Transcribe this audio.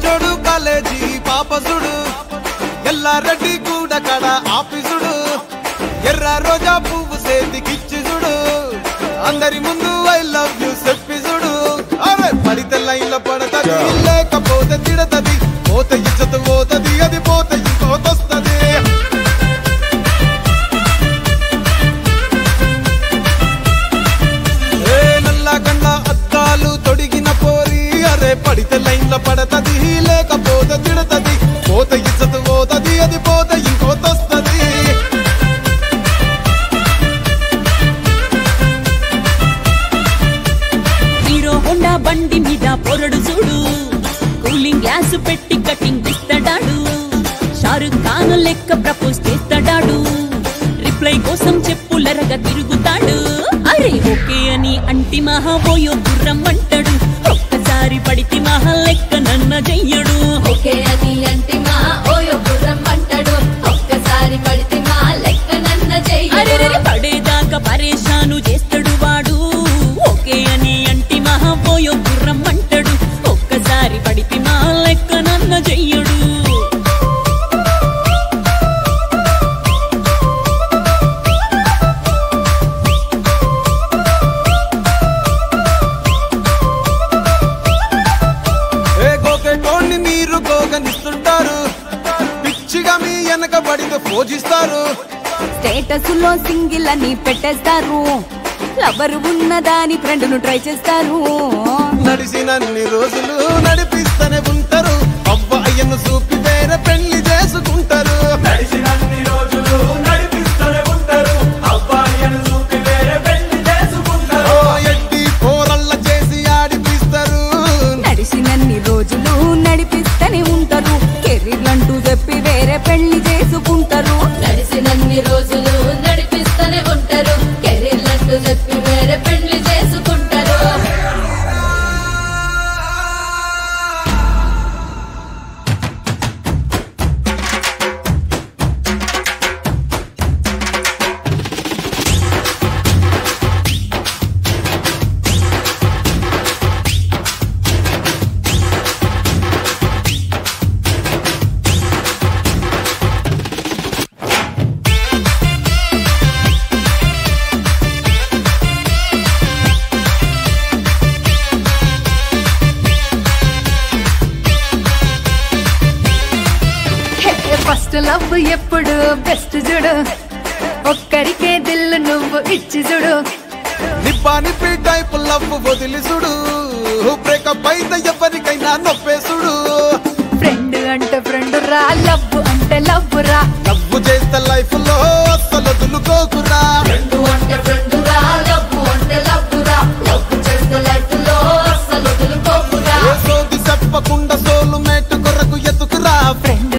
జోడు కాలేజీ పాపసుడు ఎల్లారెడ్డి కూడా కడ ఆఫీసుడు ఎర్ర రోజా పువ్వు సేతికిచ్చి చూడు అందరి ముందు ఐ లవ్ యూ చెప్పి చూడు అరే పడితే లైన్లో పడతది లేకపోతే తిడతది పోతే ఇజ్జత్ పోతది అది పోతే ఇంకోతొస్తది నల్లగండ్ల అద్దాలు తొడిగిన పోరి అరే పడితే లైన్లో పడతది లేకపోతే తిడతది పోతే ఇజ్జత్ పోతది అది పోతే ఇంకోతొస్తది హీరో హోండా బండి మీద పొరడు చూడు కూలింగ్ గ్యాస్ పెట్టి కటింగ్ ఇస్తాడాడు షారుఖ్ ఖాన్ లెక్క ప్రపోజ్ చేస్తాడాడు రిప్లై కోసం చెప్పులరగా తిరుగుతాడు అరే ఓకే అని అంటి మహాబోయో గుర్రం అంటాడు ఒక్కసారి పడితే మహా లెక్క నన్న చెయ్యడు ఓకే అని అంటి మహాబోయో గుర్రం అంటాడు ఒక్కసారి పడితే మా లెక్క నన్న చెయ్యడు పడేదాకా పరేషాను చేస్తాడు వాడు ఓకే అని అంటి మహాబోయో గుర్రం అంటాడు ఒక్కసారి పడితే మా లెక్క నన్న చెయ్యడు మీరు గోగనిస్తుంటారు పిచ్చిగా మీ వెనక పడితే పూజిస్తారు స్టేటస్ లో సింగిల్ అని పెట్టేస్తారు లవర్ ఉన్నదాని ఫ్రెండ్ ను ట్రై చేస్తారు నడిసినన్ని రోజులు నడిపిస్తూనే ఉంటారు అబ్బాయిను చూపి వేరే పెళ్లి చేసుకుంటారు నడిసినన్ని రోజులు నడిపిస్తూనే ఉంటారు అబ్బాయిను చూపి వేరే పెళ్లి చేసుకుంటారు ఎట్టి పోరల్ల చేసి ఆడిపిస్తారు నడిసినన్ని రోజులు నడిపిస్తూనే ఉంటారు కెరీర్ అంటూ చెప్పి వేరే పెళ్లి చేసుకుంటారు నడిసినన్ని రోజులు నడిపిస్తూనే ఉంటారు కెరీర్ అంటూ చెప్పి వేరే పెళ్లి చేసుకుంటారు ఫస్ట్ లవ్ ఎప్పుడు బెస్ట్ చూడు ఒక్కరికే దిల్లు నువ్వు ఇచ్చి చూడు నిప్పాని టైప్ లవ్ వదిలి చూడు బ్రేకప్ అయితే ఎవరికైనా నొప్పేసు